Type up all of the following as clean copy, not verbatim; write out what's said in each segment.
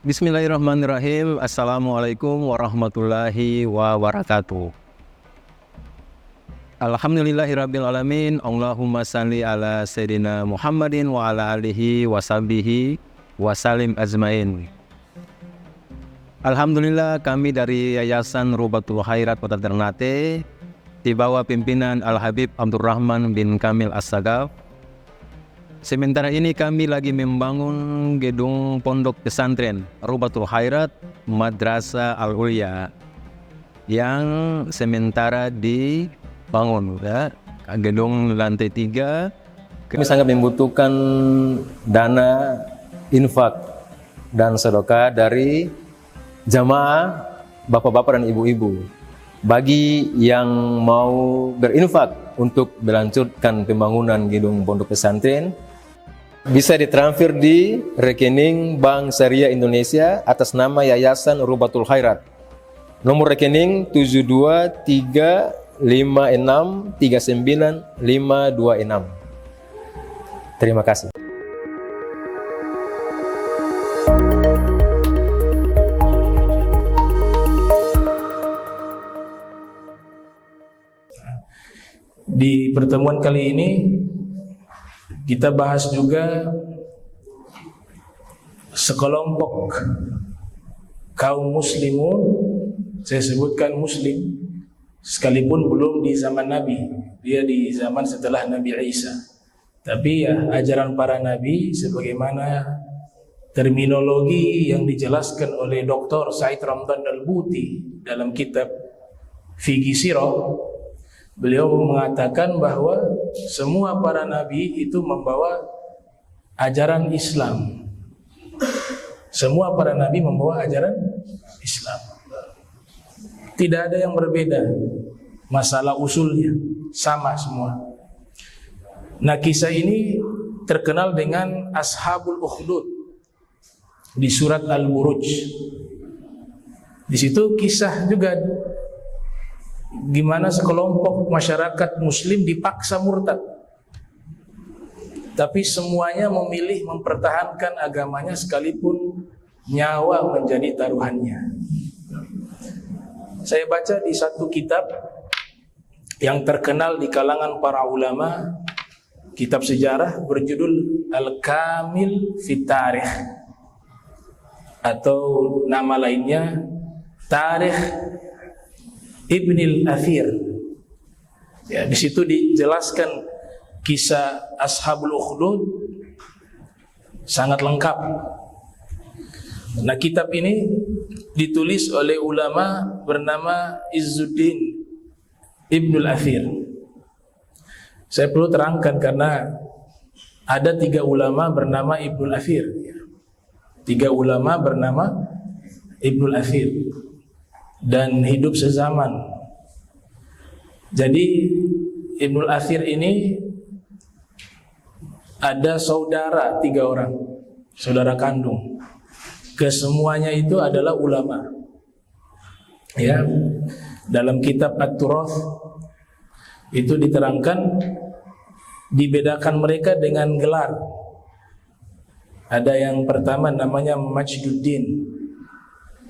Bismillahirrahmanirrahim. Assalamualaikum warahmatullahi wabarakatuh. Alhamdulillahirrabbilalamin. Allahumma salli ala Sayyidina Muhammadin wa ala alihi wa sahbihi wa salim azmain. Alhamdulillah, kami dari Yayasan Rubatul Khairat Kota Ternate di bawah pimpinan Al-Habib Abdurrahman bin Kamil As-Sagaf. Sementara ini kami lagi membangun gedung pondok pesantren Rubatul Khairat Madrasah Al-Ulya yang sementara dibangun, ya. Gedung lantai 3. Kami sangat membutuhkan dana infak dan sedekah dari jamaah bapak-bapak dan ibu-ibu. Bagi yang mau berinfak untuk melanjutkan pembangunan gedung pondok pesantren, bisa ditransfer di rekening Bank Syariah Indonesia atas nama Yayasan Rubatul Khairat. Nomor rekening 723563956. Terima kasih. Di pertemuan kali ini kita bahas juga sekelompok kaum muslimun. Saya sebutkan muslim sekalipun belum di zaman Nabi, dia di zaman setelah Nabi Isa. Tapi ya, ajaran para nabi sebagaimana terminologi yang dijelaskan oleh Dr. Said Ramdan Al-Buti dalam kitab Fiqh Sirah. Beliau mengatakan bahwa semua para nabi itu membawa ajaran Islam. Semua para nabi membawa ajaran Islam. Tidak ada yang berbeda. Masalah usulnya sama semua. Nah, kisah ini terkenal dengan Ashabul Ukhdud di surat Al-Buruj. Di situ kisah juga gimana sekelompok masyarakat muslim dipaksa murtad, tapi semuanya memilih mempertahankan agamanya sekalipun nyawa menjadi taruhannya. Saya baca di satu kitab yang terkenal di kalangan para ulama, kitab sejarah berjudul Al-Kamil Fit Tarikh, atau nama lainnya Tarikh Ibnul Athir. Ya, di situ dijelaskan kisah Ashabul Ukhdud sangat lengkap. Nah, kitab ini ditulis oleh ulama bernama Izzuddin Ibnul Athir. Saya perlu terangkan karena ada 3 ulama bernama Ibnul Athir. 3 ulama bernama Ibnul Athir dan hidup sezaman. Jadi Ibnul Athir ini ada saudara 3 orang, saudara kandung. Kesemuanya itu adalah ulama. Ya, dalam kitab At-Turath itu diterangkan, dibedakan mereka dengan gelar. Ada yang pertama namanya Majduddin.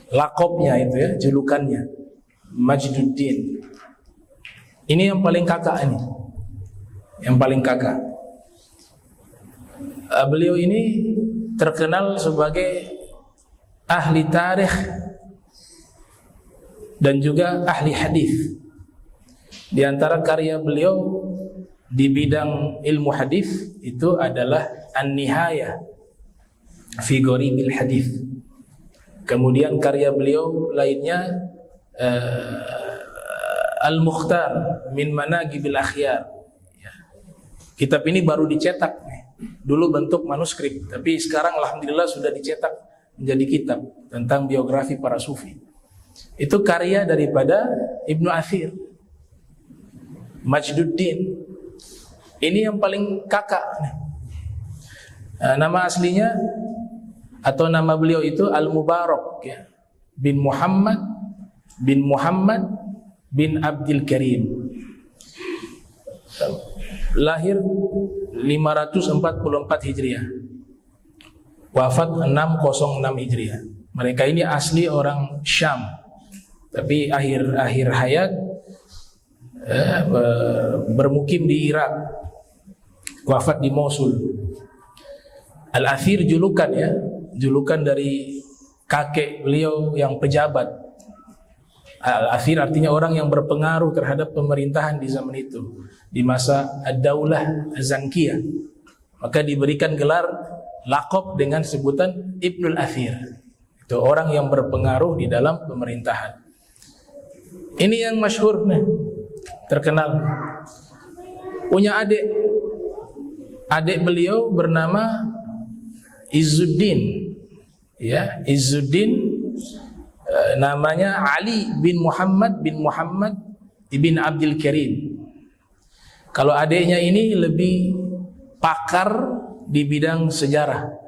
Lakopnya itu ya, julukannya Majduddin. Ini yang paling kakak ini. Yang paling kakak. Beliau ini terkenal sebagai ahli tarikh dan juga ahli hadis. Di antara karya beliau di bidang ilmu hadis itu adalah An-Nihayah fi Gharibil Hadis. Kemudian karya beliau lainnya Al-Mukhtar min Manaqibil Akhyar. Kitab ini baru dicetak nih. Dulu bentuk manuskrip, tapi sekarang alhamdulillah sudah dicetak menjadi kitab tentang biografi para sufi. Itu karya daripada Ibnu Athir. Majduddin. Ini yang paling kakak. Nama aslinya atau nama beliau itu Al-Mubarak, ya, bin Muhammad bin Abdul Karim. Lahir 544 Hijriah, wafat 606 Hijriah. Mereka ini asli orang Syam, tapi akhir hayat bermukim di Irak, wafat di Mosul. Al-Athir julukan ya, julukan dari kakek beliau yang pejabat. Al-Athir artinya orang yang berpengaruh terhadap pemerintahan di zaman itu, di masa Ad-Daulah Az-Zankiyah. Maka diberikan gelar laqab dengan sebutan Ibnul Athir. Itu orang yang berpengaruh di dalam pemerintahan. Ini yang masyhur nih, terkenal. Punya adik beliau bernama Izzuddin. Ya, Izzuddin namanya Ali bin Muhammad ibn Abdul Karim. Kalau adiknya ini lebih pakar di bidang sejarah.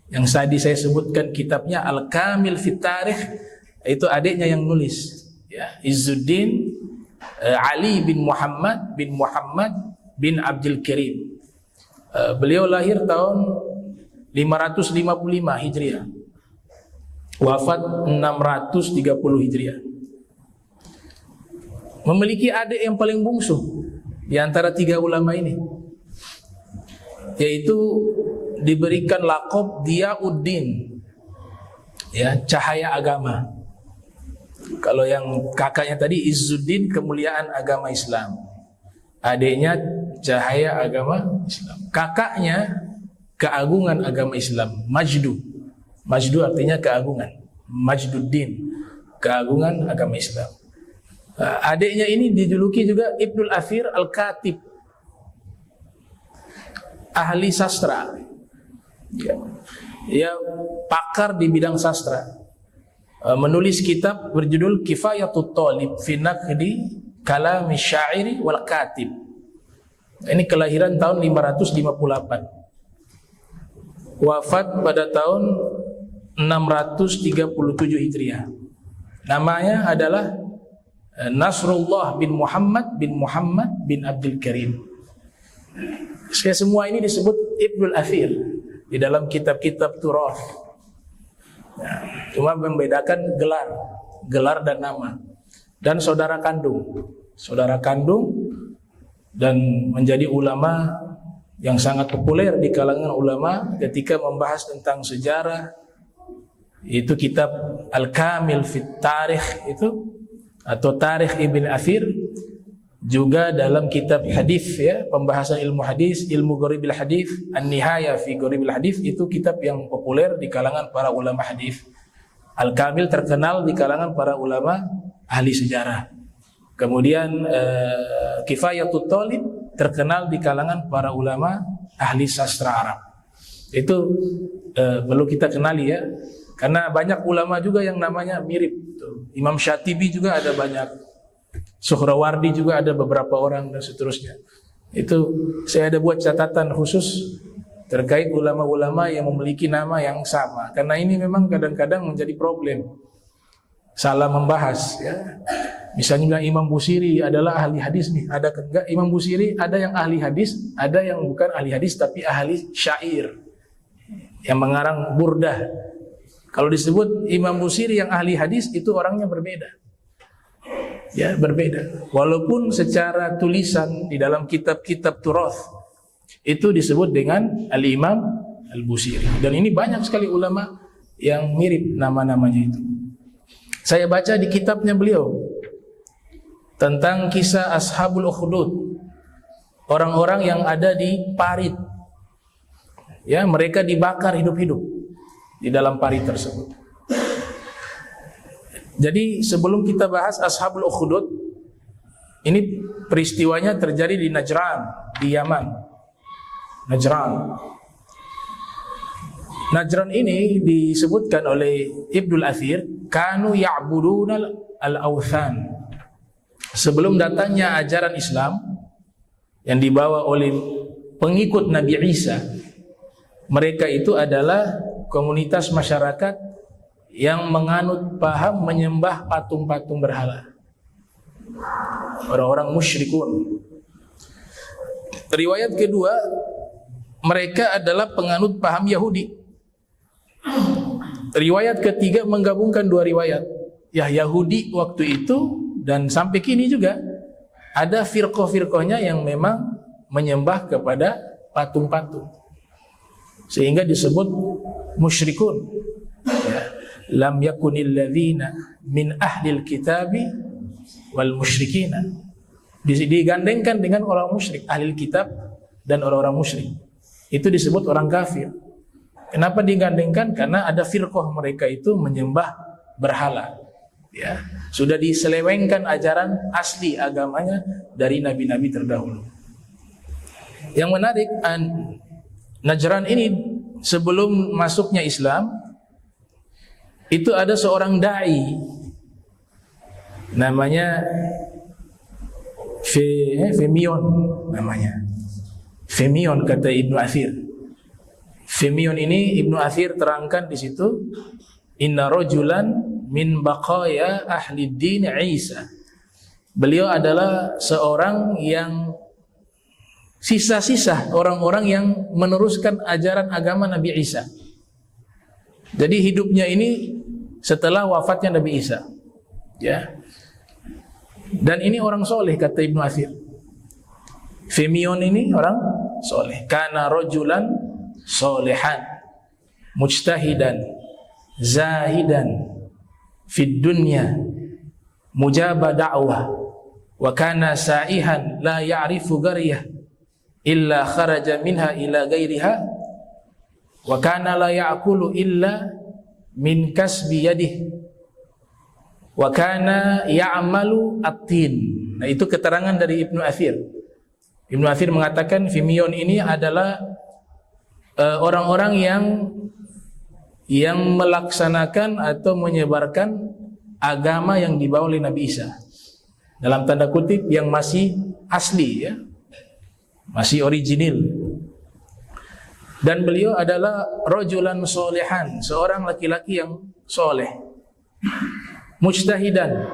Yang tadi saya sebutkan kitabnya Al-Kamil Fit Tarikh, itu adiknya yang nulis. Ya, Izzuddin Ali bin Muhammad bin Abdul Karim. Beliau lahir tahun 555 Hijriah. Wafat 630 Hijriah. Memiliki adik yang paling bungsu di antara tiga ulama ini, yaitu diberikan laqab Diyauddin, ya, cahaya agama. Kalau yang kakaknya tadi Izzuddin, kemuliaan agama Islam. Adiknya cahaya agama Islam. Kakaknya keagungan agama Islam, Majdu. Majdu artinya keagungan. Majduddin, keagungan agama Islam. Adiknya ini dijuluki juga Ibnul Athir Al-Katib, ahli sastra. Ya, pakar di bidang sastra. Menulis kitab berjudul Kifayatut Talib fi Naqdi Kalami Syairi wal Katib. Ini kelahiran tahun 558. Wafat pada tahun 637 Hijriah. Namanya adalah Nasrullah bin Muhammad bin Abdul Karim. Semua ini disebut Ibnul Athir di dalam kitab-kitab Turath. Cuma membedakan gelar dan nama. Dan saudara kandung dan menjadi ulama yang sangat populer di kalangan ulama ketika membahas tentang sejarah. Itu kitab Al-Kamil Fit Tarikh itu, atau Tarikh Ibn Athir. Juga dalam kitab hadis, ya, pembahasan ilmu hadis, ilmu Gharibil Hadis, An-Nihaya fi Gharibil Hadis, itu kitab yang populer di kalangan para ulama hadis. Al-Kamil terkenal di kalangan para ulama ahli sejarah. Kemudian Kifayatut Talib terkenal di kalangan para ulama ahli sastra Arab. Itu perlu kita kenali, ya, karena banyak ulama juga yang namanya mirip. Imam Syatibi juga ada banyak, Suhrawardi juga ada beberapa orang, dan seterusnya. Itu saya ada buat catatan khusus terkait ulama-ulama yang memiliki nama yang sama, karena ini memang kadang-kadang menjadi problem, salah membahas, ya. Misalnya bilang Imam Busiri adalah ahli hadis nih, ada enggak? Imam Busiri ada yang ahli hadis, ada yang bukan ahli hadis tapi ahli syair, yang mengarang burdah. Kalau disebut Imam Busiri yang ahli hadis, itu orangnya berbeda. Ya, berbeda. Walaupun secara tulisan di dalam kitab-kitab Turath itu disebut dengan Al-Imam Al-Busiri. Dan ini banyak sekali ulama yang mirip nama-namanya itu. Saya baca di kitabnya beliau tentang kisah Ashabul Ukhdud, orang-orang yang ada di parit. Ya, mereka dibakar hidup-hidup di dalam parit tersebut. Jadi sebelum kita bahas Ashabul Ukhdud, ini peristiwanya terjadi di Najran, di Yaman. Najran ini disebutkan oleh Ibnul Athir, kanu ya'buduna al-awthan. Sebelum datangnya ajaran Islam yang dibawa oleh pengikut Nabi Isa, mereka itu adalah komunitas masyarakat yang menganut paham menyembah patung-patung berhala. Orang-orang musyrikun. Riwayat kedua, mereka adalah penganut paham Yahudi. Riwayat ketiga menggabungkan dua riwayat. Ya, Yahudi waktu itu dan sampai kini juga ada firqah-firqahnya yang memang menyembah kepada patung-patung, sehingga disebut musyrikun. Ya. Lam yakunil ladzina min ahlil kitabi wal musyrikina. Digandengkan dengan orang musyrik, ahli kitab dan orang-orang musyrik. Itu disebut orang kafir. Kenapa digandengkan? Karena ada firqah mereka itu menyembah berhala. Ya, sudah diselewengkan ajaran asli agamanya dari nabi-nabi terdahulu. Yang menarik, Najran ini sebelum masuknya Islam itu ada seorang dai namanya Femion namanya. Femion kata Ibnu Athir. Femion ini Ibnu Athir terangkan di situ, inna rajulan min baqaya ahli din Isa. Beliau adalah seorang yang sisa-sisa orang-orang yang meneruskan ajaran agama Nabi Isa. Jadi hidupnya ini setelah wafatnya Nabi Isa. Ya. Dan ini orang soleh kata Ibnu Athir. Femion ini orang soleh. Kana rajulan solehan, mujtahidan, zahidan, fid dunya, mujaba da'wah, wa kana sa'ihan la ya'rifu gariyah illa kharaja minha ila gairiha, wa kana la ya'kulu illa min kasbi yadih, wa kana ya'malu at-tin. Nah, itu keterangan dari Ibnu Athir. Ibnu Athir mengatakan Femion ini adalah orang-orang yang melaksanakan atau menyebarkan agama yang dibawa oleh Nabi Isa, dalam tanda kutip yang masih asli, ya, masih original. Dan beliau adalah rajulan solehan, seorang laki-laki yang soleh, mujtahidan,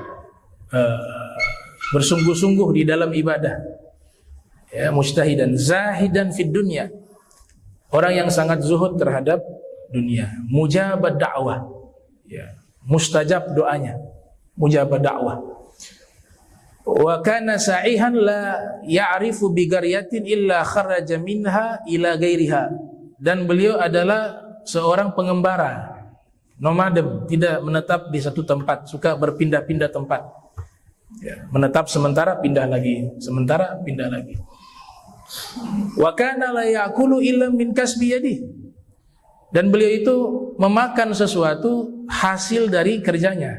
bersungguh-sungguh di dalam ibadah, ya, mujtahidan, zahidan fid dunya, orang yang sangat zuhud terhadap dunia, mujabad dakwah, ya, mustajab doanya, mujabad dakwah. Wa kana sa'ihan la ya'rifu bi qaryatin illa kharaja minha ila ghairiha. Dan beliau adalah seorang pengembara, nomaden, tidak menetap di satu tempat, suka berpindah-pindah tempat. Ya, menetap sementara pindah lagi, sementara pindah lagi. Wa kana la ya'kulu illa min kasbi yadihi. Dan beliau itu memakan sesuatu hasil dari kerjanya,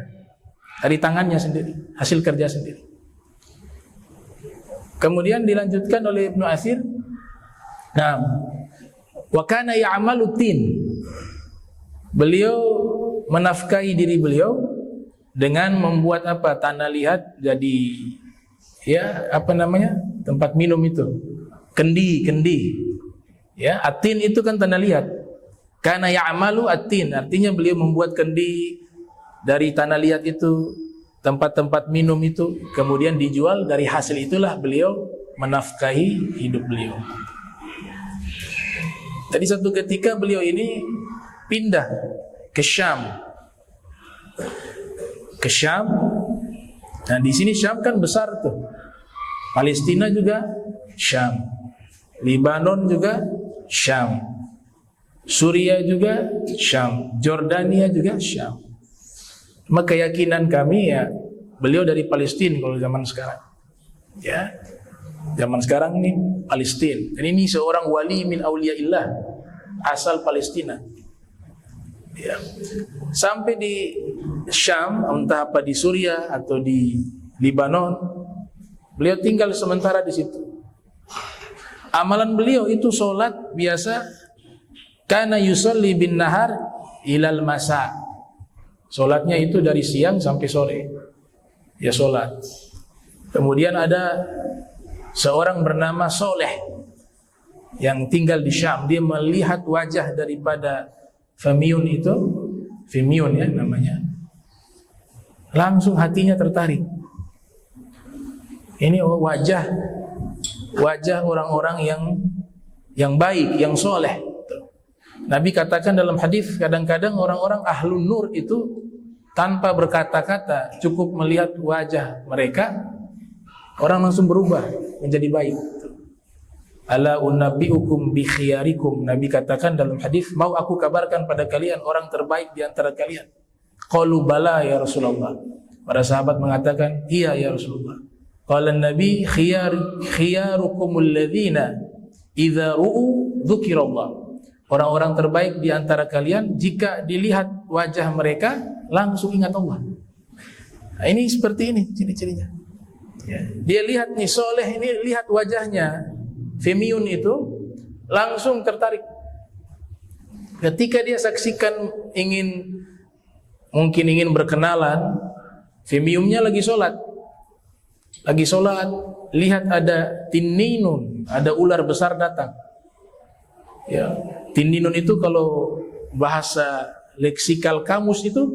dari tangannya sendiri, hasil kerja sendiri. Kemudian dilanjutkan oleh Ibnu Athir, nah, wa kana ya'malu tin. Beliau menafkahi diri beliau dengan membuat apa? Tanah liat jadi, ya, apa namanya? Tempat minum itu. Kendi. Ya, atin itu kan tanah liat. Kana ya'malu atin, artinya beliau membuat kendi dari tanah liat itu, tempat-tempat minum itu, kemudian dijual. Dari hasil itulah beliau menafkahi hidup beliau. Tadi satu ketika beliau ini pindah ke Syam. Nah, di sini Syam kan besar tuh. Palestina juga Syam. Libanon juga Syam. Suriah juga Syam. Jordania juga Syam. Maka keyakinan kami, ya, beliau dari Palestina kalau zaman sekarang. Ya. Zaman sekarang ini Palestina. Dan ini seorang wali min auliyaillah, asal Palestina. Ya. Sampai di Syam, entah apa di Suriah atau di Libanon, beliau tinggal sementara di situ. Amalan beliau itu sholat biasa. Kana yusolli bin nahar ilal masa. Sholatnya itu dari siang sampai sore. Ya, sholat. Kemudian ada seorang bernama Soleh yang tinggal di Syam. Dia melihat wajah daripada Femion itu, Femion ya namanya, langsung hatinya tertarik. Ini wajah orang-orang yang baik, yang soleh. Nabi katakan dalam hadis, kadang-kadang orang-orang ahlun nur itu tanpa berkata-kata, cukup melihat wajah mereka, orang langsung berubah menjadi baik. Ala unabbiukum bi khiyarikum. Nabi katakan dalam hadis, mau aku kabarkan pada kalian orang terbaik di antara kalian. Qalu bala ya Rasulullah. Para sahabat mengatakan, iya ya Rasulullah. Qala Nabi khiyarukumul ladzina idza ru'u dzukirallah. Orang-orang terbaik di antara kalian jika dilihat wajah mereka langsung ingat Allah. Nah, ini seperti ini ciri-cirinya. Dia lihat nih soleh ini, lihat wajahnya Femiun itu langsung tertarik. Ketika dia saksikan mungkin ingin berkenalan, Femiumnya lagi sholat, lihat ada tinninun, ada ular besar datang. Ya, tinninun itu kalau bahasa leksikal kamus itu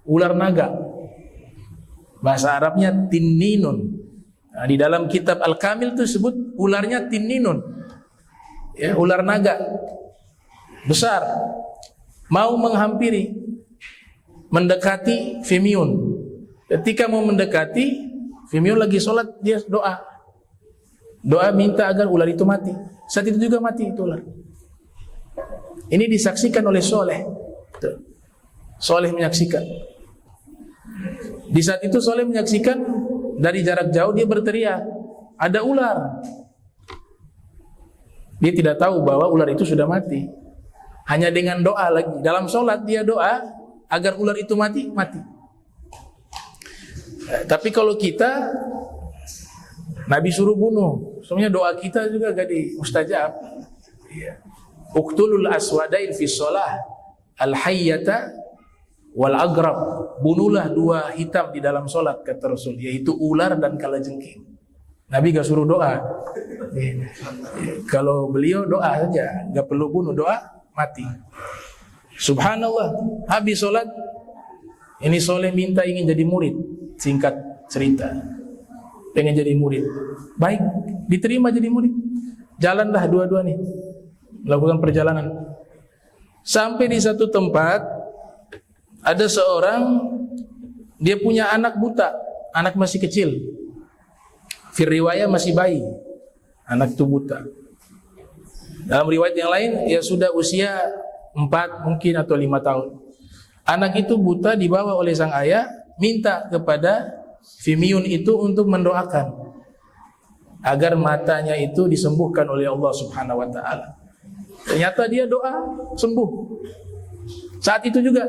ular naga. Bahasa Arabnya tinninun. Nah, di dalam kitab Al-Kamil itu sebut ularnya tinninun. Ya, ular naga besar mau menghampiri, mendekati Femiun. Ketika mau mendekati, Femiun lagi sholat, dia doa minta agar ular itu mati. Saat itu juga mati itu ular. Ini disaksikan oleh Soleh. Soleh menyaksikan. Di saat itu Soleh menyaksikan, dari jarak jauh dia berteriak, ada ular. Dia tidak tahu bahwa ular itu sudah mati. Hanya dengan doa lagi. Dalam sholat dia doa agar ular itu mati. Tapi kalau kita, Nabi suruh bunuh. Sebenarnya doa kita juga gak mustajab. Uqtulul aswadain fi sholah al-hayyata wal agrab. Bunuhlah dua hitam di dalam sholat, kata Rasul, yaitu ular dan kalajengking. Nabi gak suruh doa. Kalau beliau doa saja, gak perlu bunuh, doa mati. Subhanallah, habis sholat, ini Soleh minta ingin jadi murid. Singkat cerita, pengen jadi murid. Baik, diterima jadi murid. Jalanlah dua-dua nih, melakukan perjalanan. Sampai di satu tempat, ada seorang, dia punya anak buta, anak masih kecil. Riwayat masih bayi, anak itu buta. Dalam riwayat yang lain, ya sudah usia 4 mungkin atau 5 tahun. Anak itu buta dibawa oleh sang ayah, minta kepada Femiun itu untuk mendoakan agar matanya itu disembuhkan oleh Allah Subhanahu wa taala. Ternyata dia doa sembuh. Saat itu juga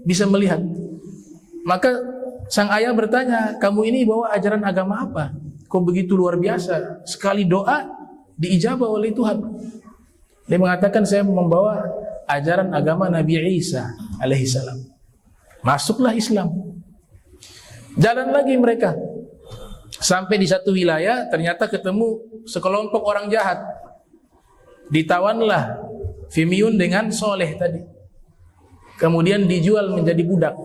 bisa melihat. Maka sang ayah bertanya, "Kamu ini bawa ajaran agama apa? Kok begitu luar biasa? Sekali doa diijabah oleh Tuhan." Dia mengatakan, "Saya membawa ajaran agama Nabi Isa alaihissalam." Masuklah Islam. Jalan lagi mereka. Sampai di satu wilayah, ternyata ketemu sekelompok orang jahat. Ditawanlah Femiun dengan Soleh tadi. Kemudian dijual menjadi budak.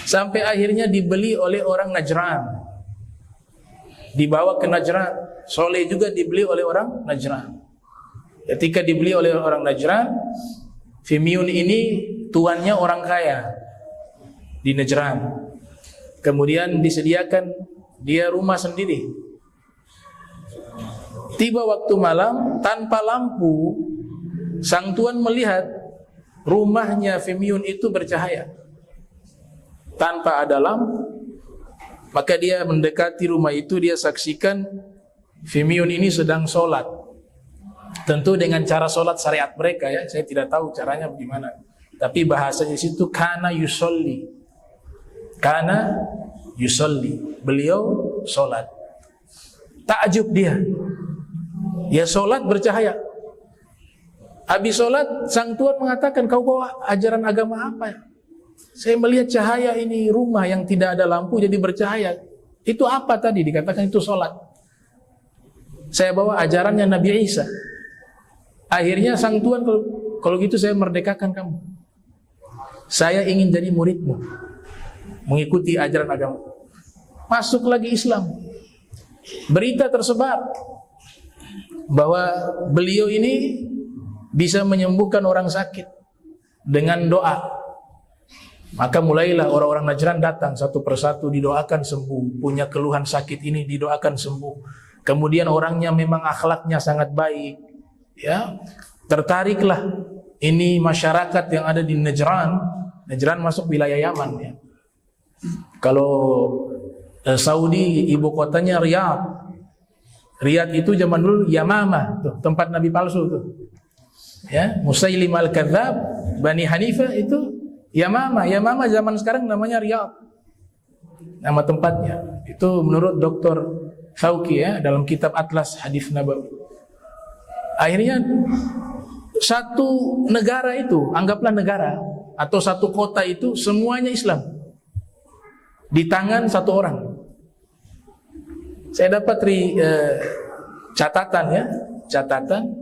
Sampai akhirnya dibeli oleh orang Najran. Dibawa ke Najran. Soleh juga dibeli oleh orang Najran. Ketika dibeli oleh orang Najran, Femiun ini tuannya orang kaya di Najran. Kemudian disediakan dia rumah sendiri. Tiba waktu malam tanpa lampu, sang tuan melihat rumahnya Femiun itu bercahaya tanpa ada lampu. Maka dia mendekati rumah itu, dia saksikan Femiun ini sedang sholat. Tentu dengan cara sholat syariat mereka, ya, saya tidak tahu caranya bagaimana. Tapi bahasanya situ kana yusolli. Kana yusolli, beliau sholat. Takjub dia sholat bercahaya. Habis sholat, sang tuan mengatakan, "Kau bawa ajaran agama apa?" "Saya melihat cahaya ini rumah yang tidak ada lampu jadi bercahaya." "Itu apa tadi?" Dikatakan itu sholat. "Saya bawa ajarannya Nabi Isa." Akhirnya sang tuan, kalau gitu saya merdekakan kamu. Saya ingin jadi muridmu, mengikuti ajaran agama. Masuk lagi Islam. Berita tersebar bahwa beliau ini bisa menyembuhkan orang sakit dengan doa. Maka mulailah orang-orang Najran datang satu persatu, didoakan sembuh. Punya keluhan sakit ini didoakan sembuh. Kemudian orangnya memang akhlaknya sangat baik, ya, tertariklah ini masyarakat yang ada di Najran. Najran masuk wilayah Yaman, ya. Kalau Saudi ibu kotanya Riyadh. Riyadh itu zaman dulu Yamamah, tuh, tempat nabi palsu tuh. Ya, Musailim al-Kadzab, Bani Hanifah itu Yamamah. Yamamah zaman sekarang namanya Riyadh. Nama tempatnya. Itu menurut Dr. Fauqi, ya, dalam kitab Atlas Hadis Nabawi. Akhirnya satu negara itu, anggaplah negara atau satu kota itu semuanya Islam di tangan satu orang. Saya dapat catatan, ya, catatan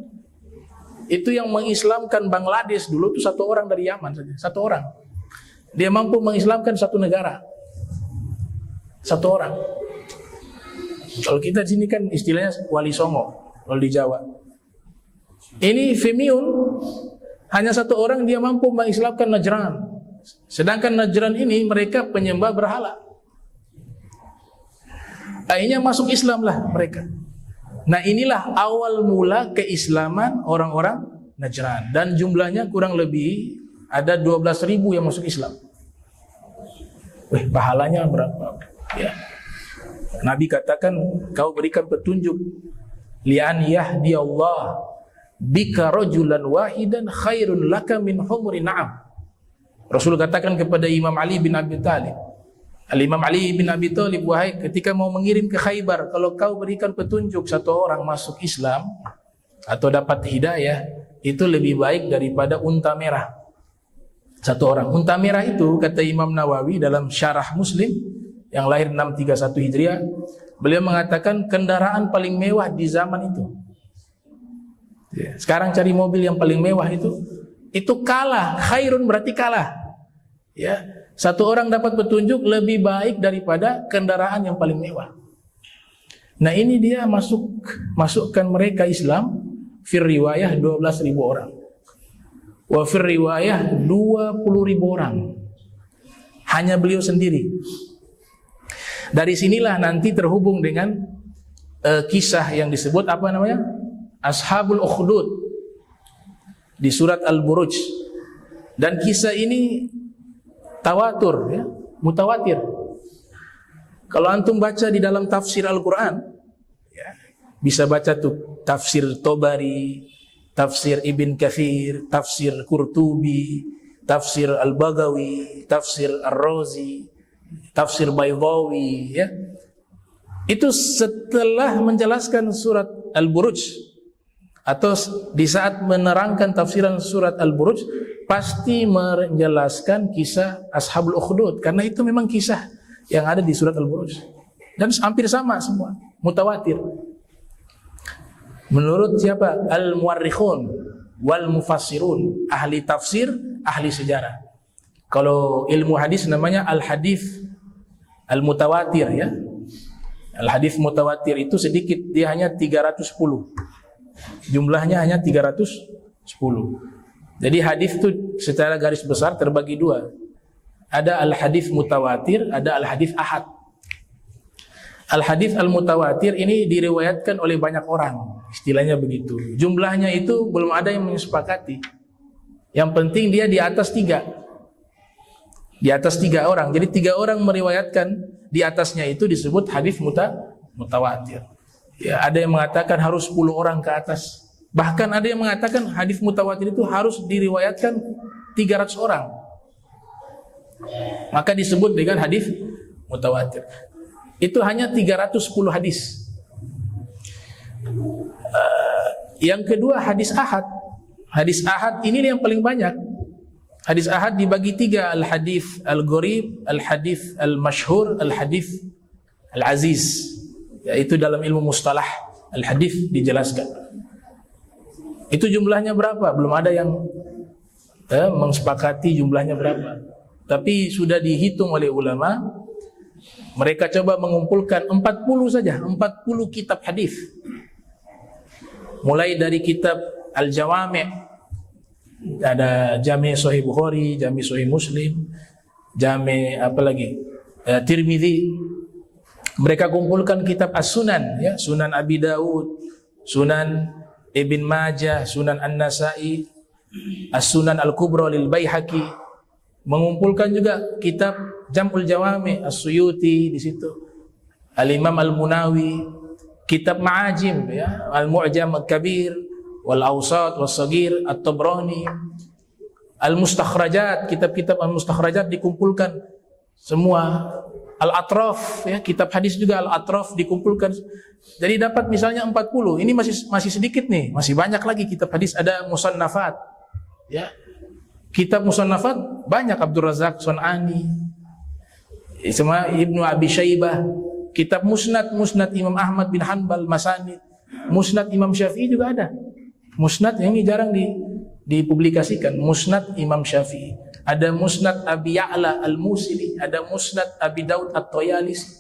itu yang mengislamkan Bangladesh dulu itu satu orang dari Yaman saja, satu orang. Dia mampu mengislamkan satu negara, satu orang. Kalau kita di sini kan istilahnya wali songo, kalau di Jawa. Ini Femiun, hanya satu orang dia mampu mengislamkan Najran. Sedangkan Najran ini mereka penyembah berhala. Akhirnya masuk Islam lah mereka. Nah, inilah awal mula keislaman orang-orang Najran. Dan jumlahnya kurang lebih ada 12.000 yang masuk Islam. Wih, pahalanya berapa? Ya. Nabi katakan, kau berikan petunjuk li'an yahdi Allah bika rajulan wahidan khairun laka min humri na'am. Rasul katakan kepada Imam Ali bin Abi Thalib, Al-Imam Ali bin Abi Thalib, wahai, ketika mau mengirim ke Khaybar, kalau kau berikan petunjuk satu orang masuk Islam atau dapat hidayah, itu lebih baik daripada unta merah. Satu orang. Unta merah itu, kata Imam Nawawi dalam Syarah Muslim yang lahir 631 Hijriah, beliau mengatakan kendaraan paling mewah di zaman itu. Sekarang cari mobil yang paling mewah itu kalah. Khairun berarti kalah. Ya, satu orang dapat petunjuk lebih baik daripada kendaraan yang paling mewah. Nah, ini dia masukkan mereka Islam. Fir riwayah 12.000 orang. Wa fir riwayah 20.000 orang. Hanya beliau sendiri. Dari sinilah nanti terhubung dengan kisah yang disebut apa namanya? Ashabul Ukhdud di surat Al-Buruj. Dan kisah ini tawatur, ya, mutawatir. Kalau antum baca di dalam tafsir Al-Quran, ya, bisa baca tuh tafsir Tobari, tafsir Ibn Kathir, tafsir Qurtubi, tafsir Al-Bagawi, tafsir Ar-Razi, tafsir Baydawi, ya. Itu setelah menjelaskan surat Al-Buruj atau di saat menerangkan tafsiran surat Al-Buruj, pasti menjelaskan kisah Ashabul Ukhdud, karena itu memang kisah yang ada di surat Al-Buruj dan hampir sama semua, mutawatir. Menurut siapa? Al-Muwarrikhun wal Mufassirun, ahli tafsir, ahli sejarah. Kalau ilmu hadis namanya al-hadis al-mutawatir, ya. Al-hadis mutawatir itu sedikit, dia hanya 310. Jumlahnya hanya 310. Jadi hadis itu secara garis besar terbagi dua. Ada al-hadis mutawatir, ada al-hadis ahad. Al-hadis al-mutawatir ini diriwayatkan oleh banyak orang, istilahnya begitu. Jumlahnya itu belum ada yang menyepakati. Yang penting dia di atas 3. Di atas 3 orang. Jadi 3 orang meriwayatkan, di atasnya itu disebut hadis mutawatir. Ya, ada yang mengatakan harus 10 orang ke atas. Bahkan ada yang mengatakan hadis mutawatir itu harus diriwayatkan 300 orang. Maka disebut dengan hadis mutawatir. Itu hanya 310 hadis. Yang kedua hadis ahad. Hadis ahad ini yang paling banyak. Hadis ahad dibagi 3, al-hadis al-gharib, al-hadis al-masyhur, al-hadis al-aziz. Yaitu dalam ilmu mustalah al-hadis dijelaskan. Itu jumlahnya berapa? Belum ada yang mensepakati jumlahnya berapa. Tapi sudah dihitung oleh ulama. Mereka coba mengumpulkan 40 saja, 40 kitab hadis. Mulai dari kitab Al-Jawami' Ada Jami' Sahih Bukhari, Jami' Sahih Muslim, Jami' apa lagi? Tirmidzi. Mereka kumpulkan kitab As-Sunan, ya, Sunan Abi Daud, Sunan Ibn Majah, Sunan An-Nasa'i, As-Sunan Al-Kubra lil Baihaqi. Mengumpulkan juga kitab Jam'ul Jawami, As-Suyuti di situ. Al-Imam Al-Munawi, kitab Ma'ajim, ya, Al-Mu'jam Al-Kabir, Wal-Awsat, Wal-Sagir, At-Tabrani, Al-Mustakhrajat, kitab-kitab Al-Mustakhrajat dikumpulkan semua. Al-Atraf, ya, kitab hadis juga Al-Atraf dikumpulkan. Jadi dapat misalnya 40. Ini masih sedikit nih, masih banyak lagi kitab hadis. Ada Musannafat, ya. Kitab Musannafat banyak, Abdul Razak Sun'ani, sama Ibnu Abi Syaibah. Kitab Musnad Imam Ahmad bin Hanbal, Masanid. Musnad Imam Syafi'i juga ada. Musnad yang ini jarang dipublikasikan. Musnad Imam Syafi'i. Ada Musnad Abi Ya'la Al-Musili, ada Musnad Abi Daud At-Tayalisi.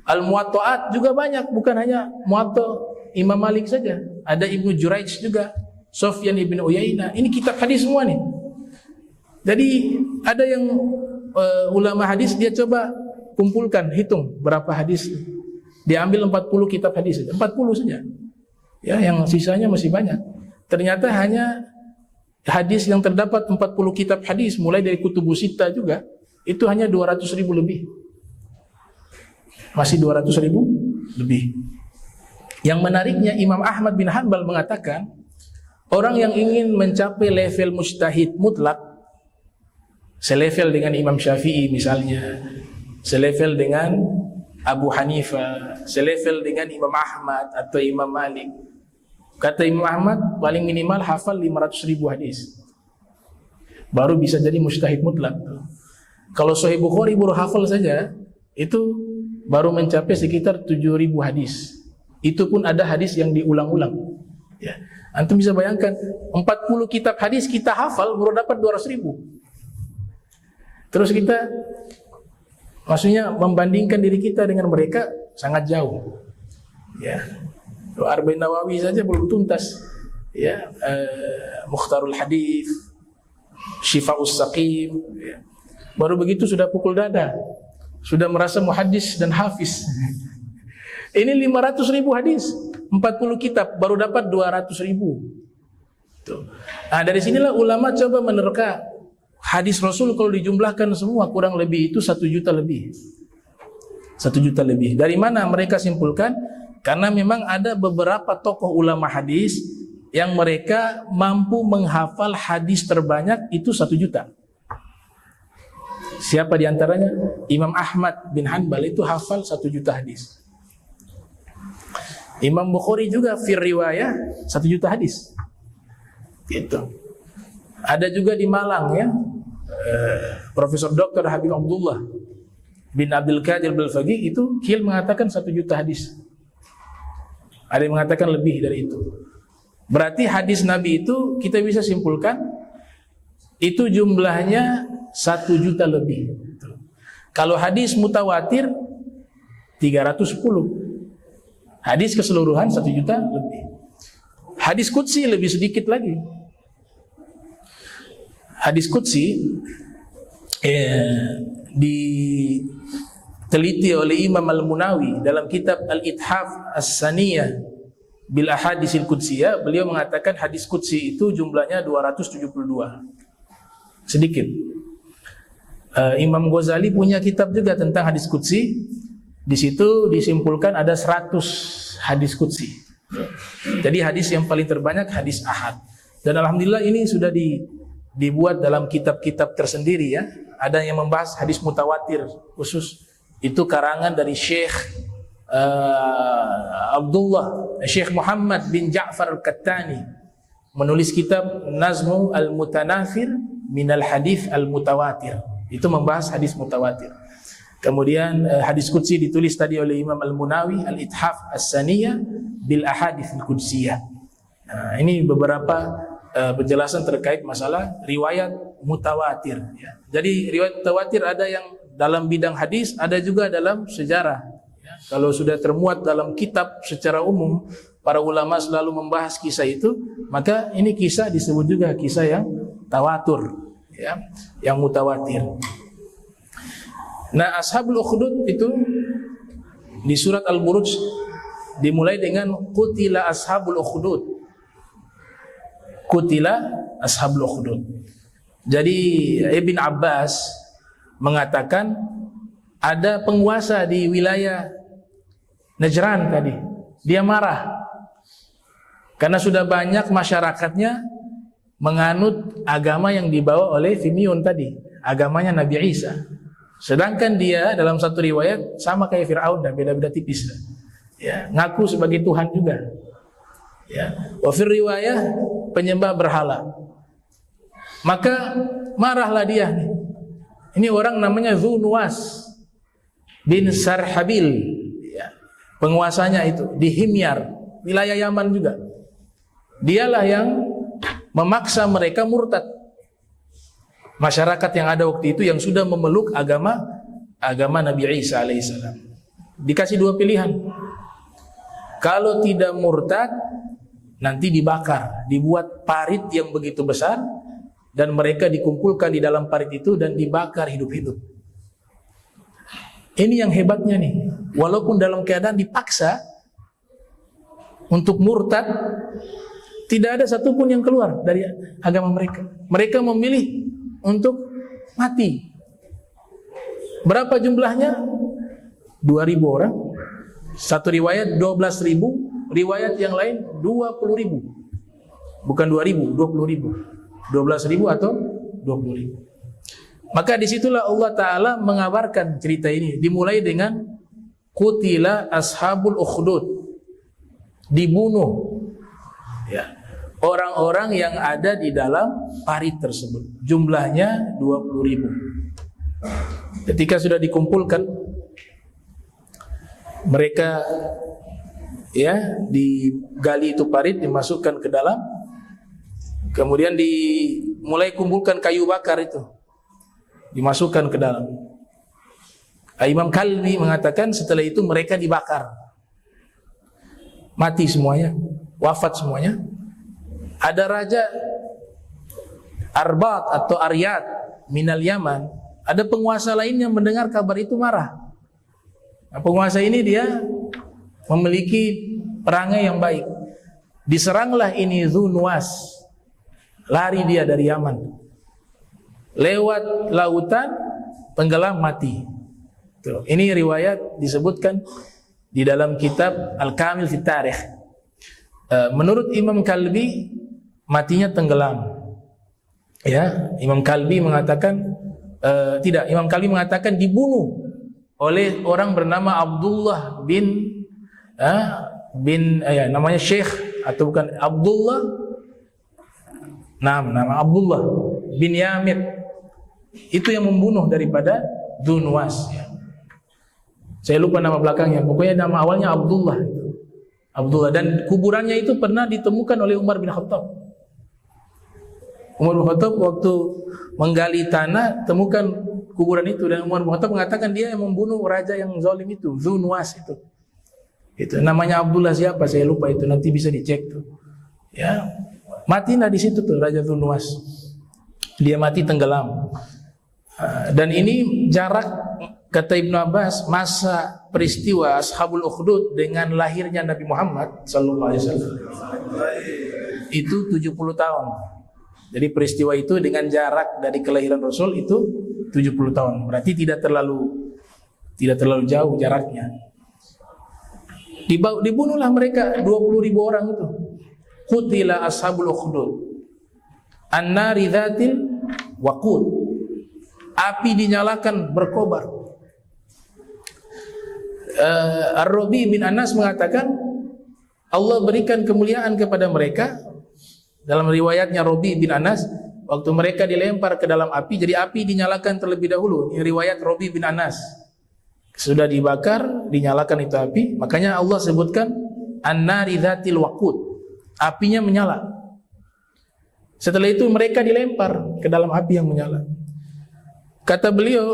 Al-Muwatta'at juga banyak, bukan hanya Muwatta' Imam Malik saja. Ada Ibnu Juraij juga, Sufyan ibn Uyainah. Ini kitab hadis semua nih. Jadi ada yang ulama hadis, dia coba kumpulkan, hitung berapa hadis. Dia ambil 40 kitab hadis saja, 40 saja. Ya, yang sisanya masih banyak. Ternyata hanya hadis yang terdapat 40 kitab hadis, mulai dari Kutubus Sittah juga, itu hanya 200.000 lebih. Masih 200.000 lebih. Yang menariknya, Imam Ahmad bin Hanbal mengatakan, orang yang ingin mencapai level mujtahid mutlak, selevel dengan Imam Syafi'i misalnya, selevel dengan Abu Hanifah, selevel dengan Imam Ahmad atau Imam Malik. Kata Imam Ahmad, paling minimal hafal 500.000 hadis, baru bisa jadi mujtahid mutlak. Kalau Sahih Bukhari baru hafal saja, itu baru mencapai sekitar 7.000 hadis. Itu pun ada hadis yang diulang-ulang. Ya. Antum bisa bayangkan, 40 kitab hadis kita hafal baru dapat 200.000. Terus kita, maksudnya membandingkan diri kita dengan mereka sangat jauh. Ya. Arba'in Nawawi saja belum tuntas. Ya, Mukhtarul Hadis, Syifa'us Saqim. Ya. Baru begitu sudah pukul dada, sudah merasa muhaddis dan hafiz. Ini 500.000 hadis, 40 kitab baru dapat 200.000. Tuh. Nah, dari sinilah ulama coba menerka hadis Rasul kalau dijumlahkan semua kurang lebih itu 1 juta lebih. 1 juta lebih. Dari mana mereka simpulkan? Karena memang ada beberapa tokoh ulama hadis yang mereka mampu menghafal hadis terbanyak itu 1 juta. Siapa diantaranya? Imam Ahmad bin Hanbal itu hafal 1 juta hadis. Imam Bukhari juga fir riwayah 1 juta hadis. Gitu. Ada juga di Malang, ya, Profesor Dr. Habib Abdullah bin Abdul Qadir Balfaqih itu mengatakan 1 juta hadis. Ada yang mengatakan lebih dari itu. Berarti hadis Nabi itu kita bisa simpulkan itu jumlahnya 1 juta lebih. Kalau hadis mutawatir 310. Hadis keseluruhan 1 juta lebih. Hadis qudsi lebih sedikit lagi. Hadis qudsi diteliti oleh Imam Al-Munawi dalam kitab Al-Ithaf As-Saniyah bil Ahadisil Qudsiyah. Beliau mengatakan hadis qudsi itu jumlahnya 272. Sedikit. Imam Ghazali punya kitab juga tentang hadis qudsi. Di situ disimpulkan ada 100 hadis qudsi. Jadi hadis yang paling terbanyak hadis ahad. Dan alhamdulillah ini sudah dibuat dalam kitab-kitab tersendiri, ya. Ada yang membahas hadis mutawatir khusus. Itu karangan dari Syekh Syekh Muhammad bin Ja'far Al-Kattani, menulis kitab Nazmu Al-Mutanafir Minal Hadith Al-Mutawatir. Itu membahas hadis mutawatir. Kemudian hadis qudsi ditulis tadi oleh Imam Al-Munawi, Al-Ithaf As-Saniyah bil Ahadits Al-Qudsiyah. Nah, ini beberapa penjelasan terkait masalah riwayat mutawatir, ya. Jadi riwayat mutawatir ada yang dalam bidang hadis, ada juga dalam sejarah, Ya, kalau sudah termuat dalam kitab secara umum, para ulama selalu membahas kisah itu, maka ini kisah disebut juga kisah yang tawatur, ya, yang mutawatir. Nah, Ashabul Ukhdud itu di surat Al-Buruj dimulai dengan qutila ashabul ukhdud. Qutila ashabul ukhdud. Jadi Ibn Abbas mengatakan ada penguasa di wilayah Najran tadi. Dia marah karena sudah banyak masyarakatnya menganut agama yang dibawa oleh Fimyun tadi, agamanya Nabi Isa. Sedangkan dia dalam satu riwayat sama kayak Fir'aun, dan beda-beda tipis. Ya, ngaku sebagai Tuhan juga. Ya, wa fir riwayah penyembah berhala. Maka marahlah dia nih. Ini orang namanya Dzunuwas bin Sarhabil, ya, penguasanya itu di Himyar, wilayah Yaman juga. Dialah yang memaksa mereka murtad. Masyarakat yang ada waktu itu yang sudah memeluk agama Nabi Isa alaihissalam. Dikasih dua pilihan. Kalau tidak murtad, nanti dibakar, dibuat parit yang begitu besar, dan mereka dikumpulkan di dalam parit itu dan dibakar hidup-hidup. Ini yang hebatnya nih. Walaupun dalam keadaan dipaksa untuk murtad, tidak ada satupun yang keluar dari agama mereka. Mereka memilih untuk mati. Berapa jumlahnya? 2.000 orang. Satu riwayat 12.000, riwayat yang lain 20.000. Bukan 2.000, 20.000. 12.000 atau 20.000. Maka disitulah Allah Ta'ala mengabarkan cerita ini. Dimulai dengan qutila ashabul ukhdud, dibunuh, ya, orang-orang yang ada di dalam parit tersebut. Jumlahnya 20.000. Ketika sudah dikumpulkan, mereka, ya, digali itu parit, dimasukkan ke dalam, kemudian dimulai kumpulkan kayu bakar itu, dimasukkan ke dalam. Imam Kalbi mengatakan setelah itu mereka dibakar, mati semuanya, wafat semuanya. Ada raja Arbat atau Aryad minal Yaman, ada penguasa lain yang mendengar kabar itu marah. Nah, penguasa ini dia memiliki perangai yang baik. Diseranglah ini Dzunuwas, lari dia dari Yaman, lewat lautan, tenggelam, mati. Tuh, ini riwayat disebutkan di dalam kitab Al-Kamil fi Tarikh. Menurut Imam Kalbi, matinya tenggelam. Ya, Imam Kalbi mengatakan tidak. Imam Kalbi mengatakan dibunuh oleh orang bernama Abdullah namanya Syekh, atau bukan Abdullah. Nama Abdullah bin Yamir. Itu yang membunuh daripada Dzunuwas. Ya. Saya lupa nama belakangnya. Pokoknya nama awalnya Abdullah. Abdullah, dan kuburannya itu pernah ditemukan oleh Umar bin Khattab. Umar bin Khattab waktu menggali tanah temukan kuburan itu, dan Umar bin Khattab mengatakan dia yang membunuh raja yang zalim itu, Dzunuwas itu. Itu namanya Abdullah siapa saya lupa, itu nanti bisa dicek tuh. Ya, matilah di situ tuh Raja Dzunuwas. Dia mati tenggelam. Dan ini jarak, kata Ibnu Abbas, masa peristiwa Ashabul Ukhdud dengan lahirnya Nabi Muhammad sallallahu alaihi wasallam itu 70 tahun. Jadi peristiwa itu dengan jarak dari kelahiran Rasul itu 70 tahun. Berarti tidak terlalu jauh jaraknya. Dibunuhlah mereka 20.000 orang itu. Qutila ashabul ukhdud an-nari dzatil waqud. Api dinyalakan berkobar. Ar-Rabi bin Anas mengatakan Allah berikan kemuliaan kepada mereka. Dalam riwayatnya Rabi bin Anas, waktu mereka dilempar ke dalam api, jadi api dinyalakan terlebih dahulu. Ini riwayat Rabi bin Anas. Sudah dibakar, dinyalakan itu api, makanya Allah sebutkan an-nari dzatil waqud. Apinya menyala. Setelah itu mereka dilempar ke dalam api yang menyala. Kata beliau,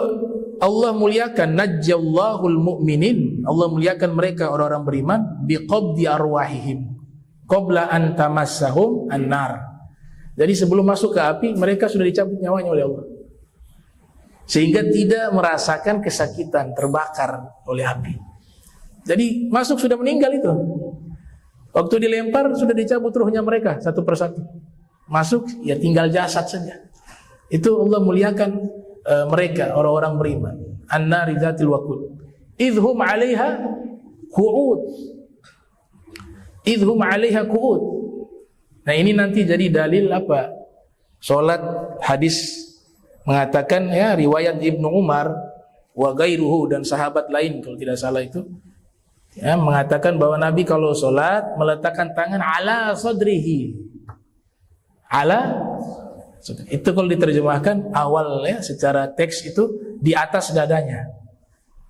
Allah muliakan najjallahul mu'minin, Allah muliakan mereka orang-orang beriman biqabdi arwahihim qabla an tamassahum an-nar. Jadi sebelum masuk ke api mereka sudah dicabut nyawanya oleh Allah, sehingga tidak merasakan kesakitan terbakar oleh api. Jadi masuk sudah meninggal itu. Waktu dilempar sudah dicabut ruhnya mereka satu persatu. Masuk ya tinggal jasad saja. Itu Allah muliakan mereka orang-orang beriman. An-nari dzatil waqud. Idhum 'alaiha qu'ud. Idhum 'alaiha qu'ud. Nah, ini nanti jadi dalil apa? Salat hadis mengatakan ya, riwayat Ibnu Umar wa ghairuhu dan sahabat lain kalau tidak salah itu ya, mengatakan bahwa Nabi kalau salat meletakkan tangan ala sadrihi. Ala, itu kalau diterjemahkan awal ya secara teks itu di atas dadanya.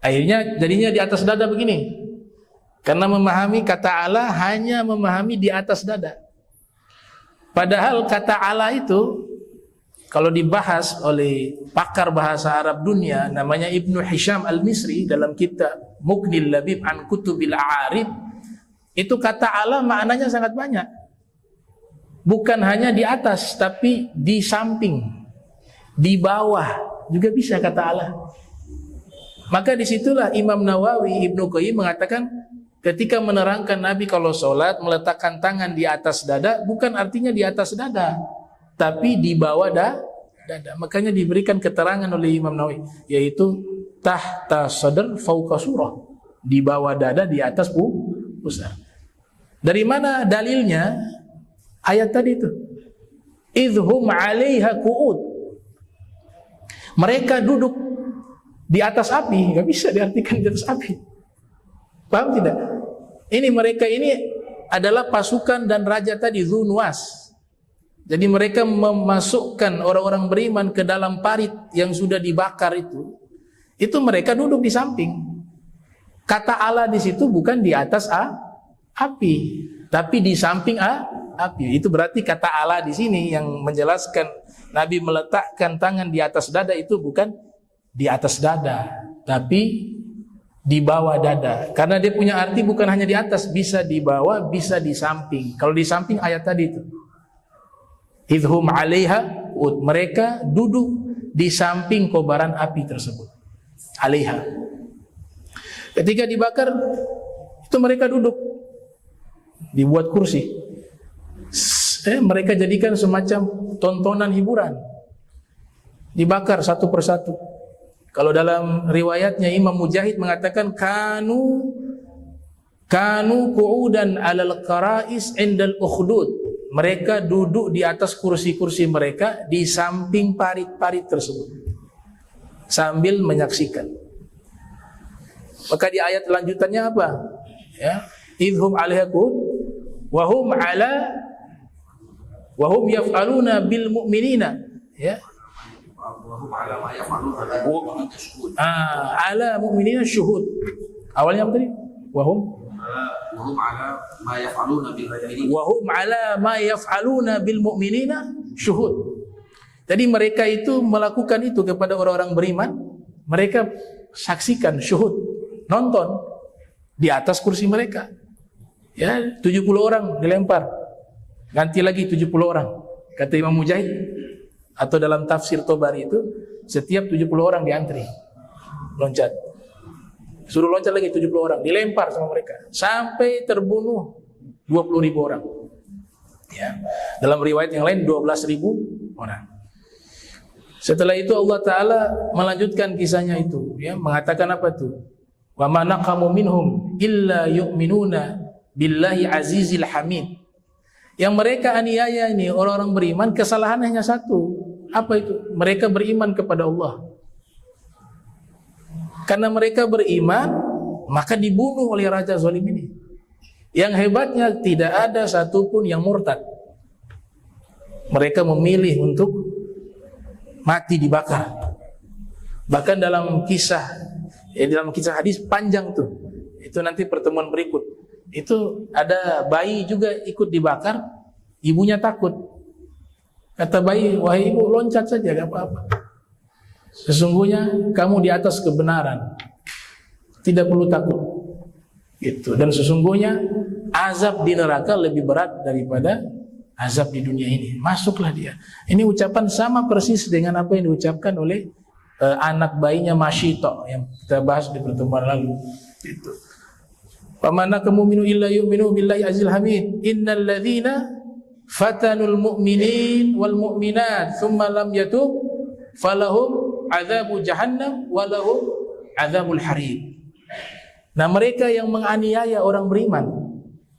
Akhirnya jadinya di atas dada begini. Karena memahami kata ala hanya memahami di atas dada. Padahal kata ala itu kalau dibahas oleh pakar bahasa Arab dunia namanya Ibnu Hisham Al-Misri dalam kitab Muqnil Labib an Kutubil A'arib, itu kata ala maknanya sangat banyak. Bukan hanya di atas, tapi di samping, di bawah juga bisa kata Allah. Maka disitulah Imam Nawawi, Ibnu Qayyim mengatakan ketika menerangkan Nabi kalau sholat meletakkan tangan di atas dada, bukan artinya di atas dada, tapi di bawah dada. Makanya diberikan keterangan oleh Imam Nawawi, yaitu tahta sadr fauqa surah, di bawah dada di atas pusar. Dari mana dalilnya? Ayat tadi itu, idhum 'alaiha qu'ud. Mereka duduk di atas api, nggak bisa diartikan di atas api. Paham tidak? Ini mereka ini adalah pasukan dan raja tadi Dzunwas. Jadi mereka memasukkan orang-orang beriman ke dalam parit yang sudah dibakar itu. Itu mereka duduk di samping. Kata Allah di situ bukan di atas api, tapi di samping api. Itu berarti kata Allah di sini yang menjelaskan Nabi meletakkan tangan di atas dada itu bukan di atas dada, tapi di bawah dada. Karena dia punya arti bukan hanya di atas, bisa di bawah, bisa di samping. Kalau di samping ayat tadi itu, idhum 'alaiha, mereka duduk di samping kobaran api tersebut. 'Alaiha. Ketika dibakar itu mereka duduk, dibuat kursi. Mereka jadikan semacam tontonan hiburan, dibakar satu persatu. Kalau dalam riwayatnya Imam Mujahid mengatakan kanu qu'udan 'alal qara'is 'indal ukhdud. Mereka duduk di atas kursi-kursi mereka di samping parit-parit tersebut sambil menyaksikan. Maka di ayat lanjutannya apa? Ya, idhum 'alaiha qu'ud wa hum yaf'aluna bil mu'minina, ya. Ala mu'minina syuhud. Awalnya apa tadi? Wa hum ala ma yaf'aluna bil mu'minina syuhud. Jadi mereka itu melakukan itu kepada orang-orang beriman, mereka saksikan, syuhud, nonton di atas kursi mereka. Ya, 70 orang dilempar, ganti lagi 70 orang. Kata Imam Mujahid atau dalam tafsir Tobari itu, setiap 70 orang diantri loncat, suruh loncat lagi 70 orang, dilempar sama mereka sampai terbunuh 20.000 orang. Ya, dalam riwayat yang lain 12.000 orang. Setelah itu Allah Ta'ala melanjutkan kisahnya itu, ya, mengatakan apa tuh? Wa ma naqamu minhum illa yu'minuna billahi azizil hamid. Yang mereka aniaya ini orang-orang beriman, kesalahan hanya satu. Apa itu? Mereka beriman kepada Allah. Karena mereka beriman, maka dibunuh oleh raja zalim ini. Yang hebatnya tidak ada satupun yang murtad. Mereka memilih untuk mati dibakar. Bahkan dalam kisah hadis panjang tuh, itu nanti pertemuan berikut. Itu ada bayi juga ikut dibakar, ibunya takut. Kata bayi, wahai ibu, loncat saja, gak apa-apa. Sesungguhnya kamu di atas kebenaran, tidak perlu takut. Gitu. Dan sesungguhnya azab di neraka lebih berat daripada azab di dunia ini. Masuklah dia. Ini ucapan sama persis dengan apa yang diucapkan oleh anak bayinya Masyito yang kita bahas di pertemuan lalu. Gitu. Famanaka mu'minu illa yu'minu billahi azil hamid. Innal ladzina fatanul mu'minin wal mu'minat thumma lam yatub falahum azabu jahannam walahum azabul harim. Nah, mereka yang menganiaya orang beriman,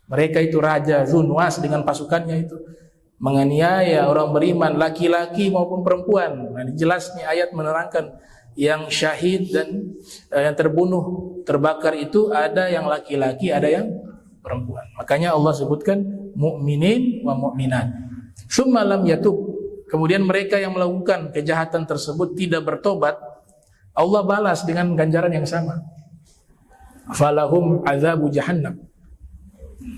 mereka itu Raja Zunwas dengan pasukannya itu menganiaya orang beriman, laki-laki maupun perempuan. Nah, jelas nih ayat menerangkan yang syahid dan yang terbunuh, terbakar itu ada yang laki-laki, ada yang perempuan. Makanya Allah sebutkan mukminin wa mukminat. Tsumma lam yatub. Kemudian mereka yang melakukan kejahatan tersebut tidak bertobat, Allah balas dengan ganjaran yang sama. Falahum azabu jahannam.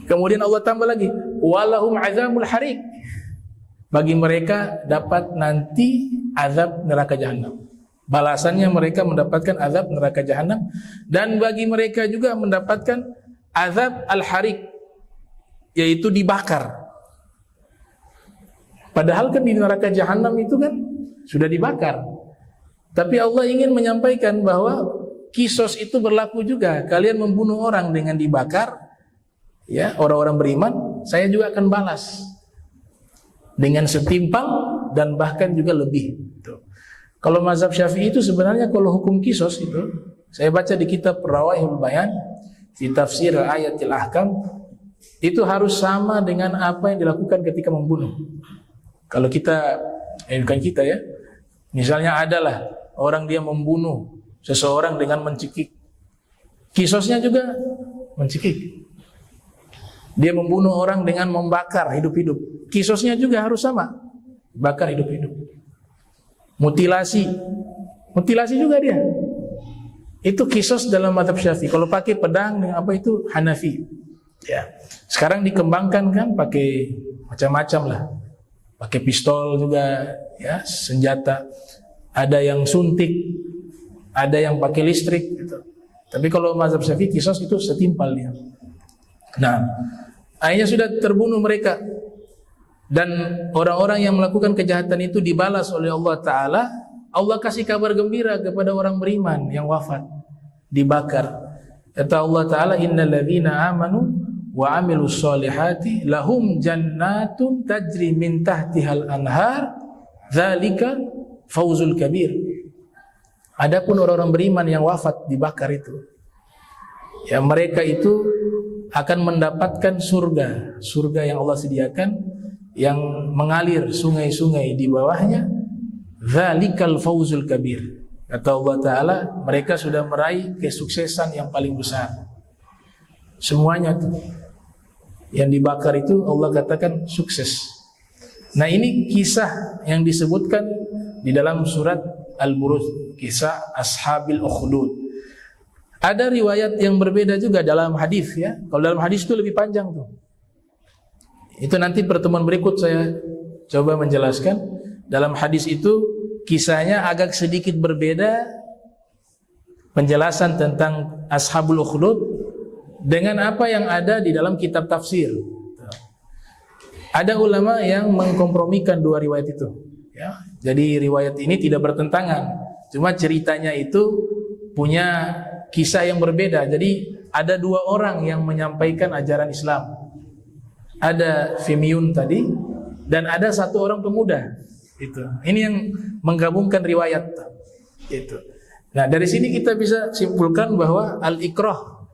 Kemudian Allah tambah lagi, walahum azabul harik. Bagi mereka dapat nanti azab neraka jahanam. Balasannya mereka mendapatkan azab neraka jahanam, dan bagi mereka juga mendapatkan azab al-harik, yaitu dibakar. Padahal kan di neraka jahanam itu kan sudah dibakar. Tapi Allah ingin menyampaikan bahwa kisos itu berlaku juga. Kalian membunuh orang dengan dibakar, ya, orang-orang beriman, saya juga akan balas dengan setimpal dan bahkan juga lebih. Tuh. Kalau mazhab Syafi'i itu sebenarnya kalau hukum kisos itu, saya baca di kitab Rawaihul Bayan di tafsir ayatil ahkam, itu harus sama dengan apa yang dilakukan ketika membunuh. Kalau kita, bukan kita ya, misalnya adalah orang dia membunuh seseorang dengan mencekik, kisosnya juga mencekik. Dia membunuh orang dengan membakar hidup-hidup, kisosnya juga harus sama, bakar hidup-hidup. Mutilasi juga dia. Itu kisos dalam mazhab Syafi'i. Kalau pakai pedang dengan apa itu Hanafi. Ya. Sekarang dikembangkan kan pakai macam-macam lah. Pakai pistol juga, ya, senjata. Ada yang suntik, ada yang pakai listrik gitu. Tapi kalau mazhab Syafi'i kisos itu setimpal dia. Nah, akhirnya sudah terbunuh mereka. Dan orang-orang yang melakukan kejahatan itu dibalas oleh Allah Ta'ala. Allah kasih kabar gembira kepada orang beriman yang wafat, dibakar. Kata Allah Ta'ala, innal ladzina amanu wa amilus solihati lahum jannatun tajri min tahtihal anhar dzalika fauzul kabir. Adapun orang-orang beriman yang wafat dibakar itu, ya, mereka itu akan mendapatkan surga yang Allah sediakan, yang mengalir sungai-sungai di bawahnya. Dzalikal fauzul kabir. Kata Allah Ta'ala, mereka sudah meraih kesuksesan yang paling besar. Semuanya tuh yang dibakar itu Allah katakan sukses. Nah, ini kisah yang disebutkan di dalam surat Al-Buruj, kisah Ashabil Ukhdud. Ada riwayat yang berbeda juga dalam hadis, ya. Kalau dalam hadis itu lebih panjang tuh. Itu nanti pertemuan berikut saya coba menjelaskan. Dalam hadis itu kisahnya agak sedikit berbeda, penjelasan tentang Ashabul Ukhdud dengan apa yang ada di dalam kitab tafsir. Ada ulama yang mengkompromikan dua riwayat itu, ya. Jadi riwayat ini tidak bertentangan, cuma ceritanya itu punya kisah yang berbeda. Jadi ada dua orang yang menyampaikan ajaran Islam. Ada Fimyun tadi dan ada satu orang pemuda. Itu. Ini yang menggabungkan riwayat. Itu. Nah, dari sini kita bisa simpulkan bahwa al-ikrah.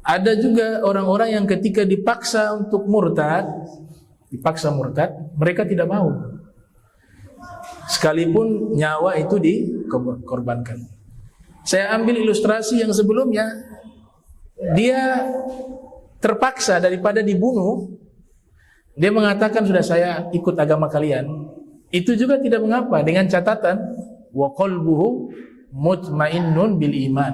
Ada juga orang-orang yang ketika dipaksa untuk murtad, mereka tidak mau. Sekalipun nyawa itu dikorbankan. Saya ambil ilustrasi yang sebelumnya. Dia terpaksa daripada dibunuh, dia mengatakan sudah saya ikut agama kalian. Itu juga tidak mengapa, dengan catatan wa qalbuhu mutmainnun bil iman.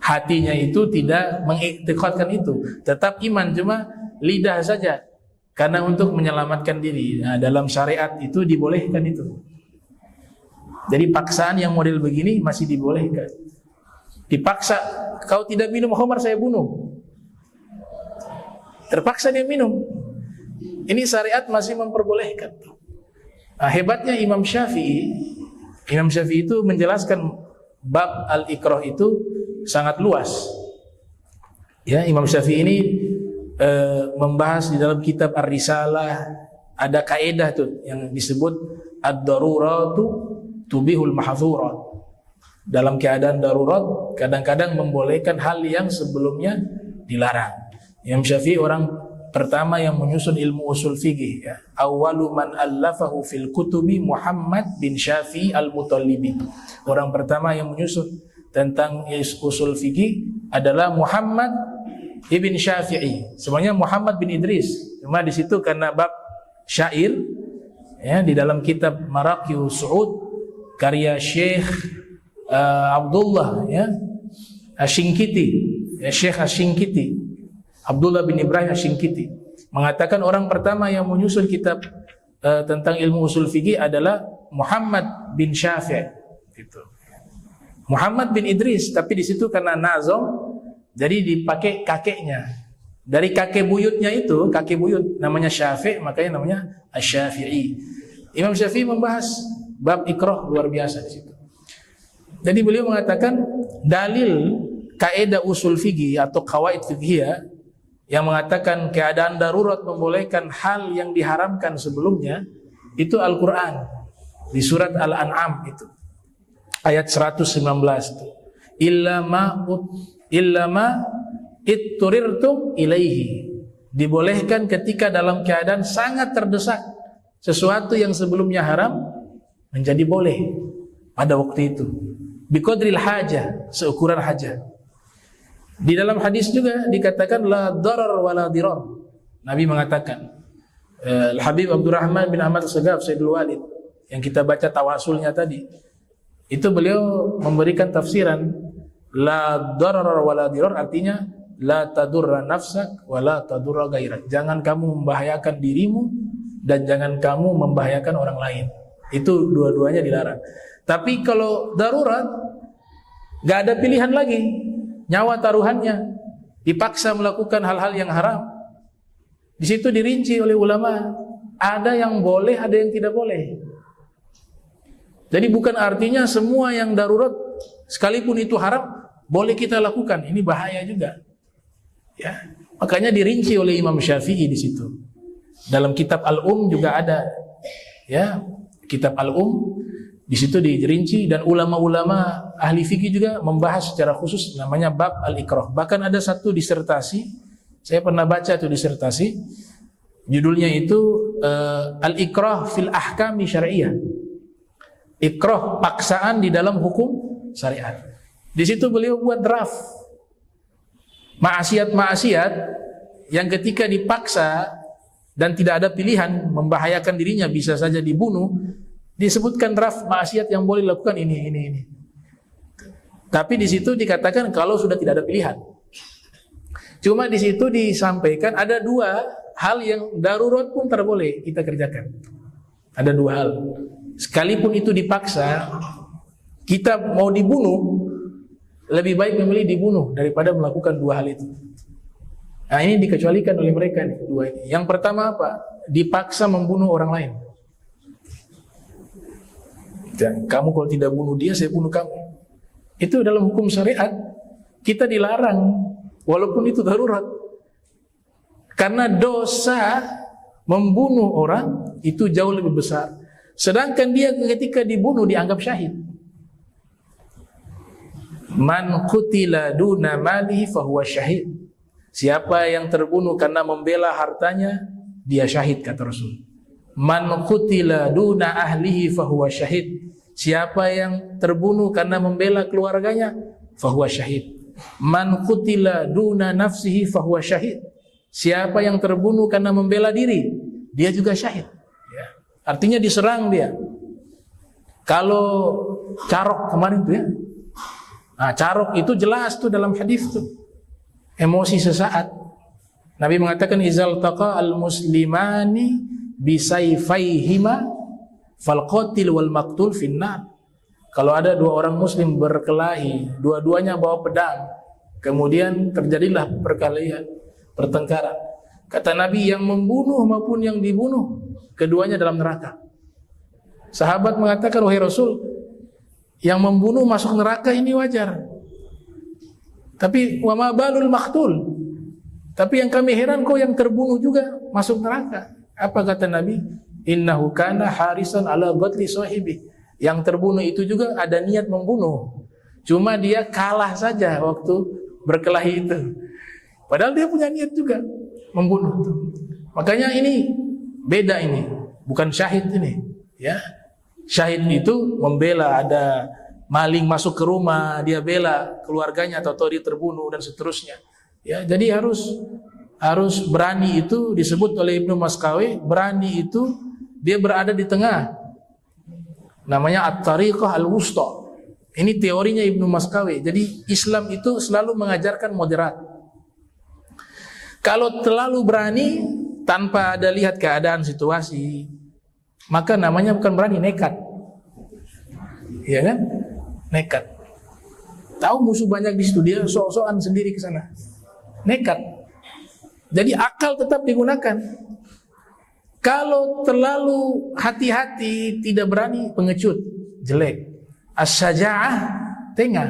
Hatinya itu tidak mengiktikadkan itu, tetap iman, cuma lidah saja karena untuk menyelamatkan diri. Nah, dalam syariat itu dibolehkan itu. Jadi paksaan yang model begini masih dibolehkan. Dipaksa, kau tidak minum khamar saya bunuh. Terpaksa dia minum. Ini syariat masih memperbolehkan. Nah, hebatnya Imam Syafi'i itu menjelaskan bab al-ikrah itu sangat luas. Ya, Imam Syafi'i ini membahas di dalam kitab Ar-Risalah, ada kaidah tuh yang disebut ad-daruratu tubihul mahdzurat. Dalam keadaan darurat kadang-kadang membolehkan hal yang sebelumnya dilarang. Imam Syafi'i orang pertama yang menyusun ilmu usul fikih, ya. Awwalu man allafahu fil kutubi Muhammad bin Syafi'i al-Mutallibi. Orang pertama yang menyusun tentang usul fikih adalah Muhammad ibn Syafi'i. Sebenarnya Muhammad bin Idris. Cuma di situ karena bab syair, ya, di dalam kitab Maraqiyus Su'ud karya Syekh Abdullah, ya, Asy-Syinkiti, ya, Syekh Asy-Syinkiti, Abdullah bin Ibrahim Asy-Syinkiti mengatakan orang pertama yang menyusun kitab tentang ilmu usul fikih adalah Muhammad bin Syafi'. Gitu. Muhammad bin Idris, tapi di situ karena nazam jadi dipakai kakeknya. Dari kakek buyutnya itu, kakek buyut namanya Syafi', makanya namanya Asy-Syafi'i. Imam Syafi'i membahas bab ikrah luar biasa di situ. Jadi beliau mengatakan dalil kaidah usul fikih atau qawaid fiqhiyah yang mengatakan keadaan darurat membolehkan hal yang diharamkan sebelumnya itu Al-Quran di surat Al-An'am itu ayat 119 itu. Illa ma itturirtum ilaihi, dibolehkan ketika dalam keadaan sangat terdesak, sesuatu yang sebelumnya haram menjadi boleh pada waktu itu biqadril hajah, seukuran hajat. Di dalam hadis juga dikatakan la darar wa la dirar. Nabi mengatakan, Al-Habib Abdurrahman bin Ahmad As-Sagaf Sayyidul Walid yang kita baca tawasulnya tadi, itu beliau memberikan tafsiran la darar wa la dirar, artinya la tadurra nafsak wa la tadurra ghairak. Jangan kamu membahayakan dirimu dan jangan kamu membahayakan orang lain. Itu dua-duanya dilarang. Tapi kalau darurat, gak ada pilihan lagi, nyawa taruhannya, dipaksa melakukan hal-hal yang haram. Di situ dirinci oleh ulama, ada yang boleh, ada yang tidak boleh. Jadi bukan artinya semua yang darurat, sekalipun itu haram, boleh kita lakukan. Ini bahaya juga. Ya, makanya dirinci oleh Imam Syafi'i di situ. Dalam kitab Al-Um juga ada, ya, kitab Al-Um. Di situ dirinci dan ulama-ulama ahli fikih juga membahas secara khusus namanya bab al-ikrah. Bahkan ada satu disertasi, saya pernah baca itu disertasi, judulnya itu al-ikrah fil ahkami syariah. Ikrah, paksaan di dalam hukum syariat. Di situ beliau buat draft maksiat-maksiat yang ketika dipaksa dan tidak ada pilihan, membahayakan dirinya, bisa saja dibunuh. Disebutkan draft maksiat yang boleh dilakukan ini. Tapi di situ dikatakan kalau sudah tidak ada pilihan. Cuma di situ disampaikan ada dua hal yang darurat pun terboleh kita kerjakan. Ada dua hal. Sekalipun itu dipaksa, kita mau dibunuh, lebih baik memilih dibunuh daripada melakukan dua hal itu. Nah, ini dikecualikan oleh mereka nih, dua ini. Yang pertama apa? Dipaksa membunuh orang lain. Dan kamu kalau tidak bunuh dia, saya bunuh kamu. Itu dalam hukum syariat kita dilarang, walaupun itu darurat. Karena dosa membunuh orang itu jauh lebih besar. Sedangkan dia ketika dibunuh dianggap syahid. Man qutila duna malihi fahuwa syahid. Siapa yang terbunuh karena membela hartanya, dia syahid, kata Rasul. Man qutila duna ahlihi fahuwa syahid. Siapa yang terbunuh karena membela keluarganya, fahuwa syahid. Man qutila duna nafsihi fahuwa syahid. Siapa yang terbunuh karena membela diri, dia juga syahid. Ya. Artinya diserang dia. Kalau carok kemarin tuh ya, nah, carok itu jelas tuh dalam hadis tuh, emosi sesaat. Nabi mengatakan izal taqa al muslimani bisayfaihima fal qatil wal maqtul finnar. Kalau ada dua orang muslim berkelahi, dua-duanya bawa pedang, kemudian terjadilah perkelahian, pertengkaran. Kata Nabi, yang membunuh maupun yang dibunuh, keduanya dalam neraka. Sahabat mengatakan, wahai Rasul, yang membunuh masuk neraka ini wajar. Tapi wa ma balul maqtul. Tapi yang kami heran, kok yang terbunuh juga masuk neraka. Apa kata Nabi? Innahu kana harisan ala qatli sahibi. Yang terbunuh itu juga ada niat membunuh. Cuma dia kalah saja waktu berkelahi itu. Padahal dia punya niat juga membunuh itu. Makanya ini beda ini, bukan syahid ini, ya. Syahid itu membela, ada maling masuk ke rumah, dia bela keluarganya atau dia terbunuh dan seterusnya. Ya, jadi harus berani, itu disebut oleh Ibnu Maskawi, berani itu dia berada di tengah. Namanya at-tariqah al-wusta. Ini teorinya Ibnu Maskawi. Jadi Islam itu selalu mengajarkan moderat. Kalau terlalu berani tanpa ada lihat keadaan situasi, maka namanya bukan berani, nekat. Iya kan? Nekat. Tahu musuh banyak di situ, dia sok-sokan sendiri ke sana. Nekat. Jadi akal tetap digunakan. Kalau terlalu hati-hati, tidak berani, pengecut, jelek. As-syaja'ah, tengah.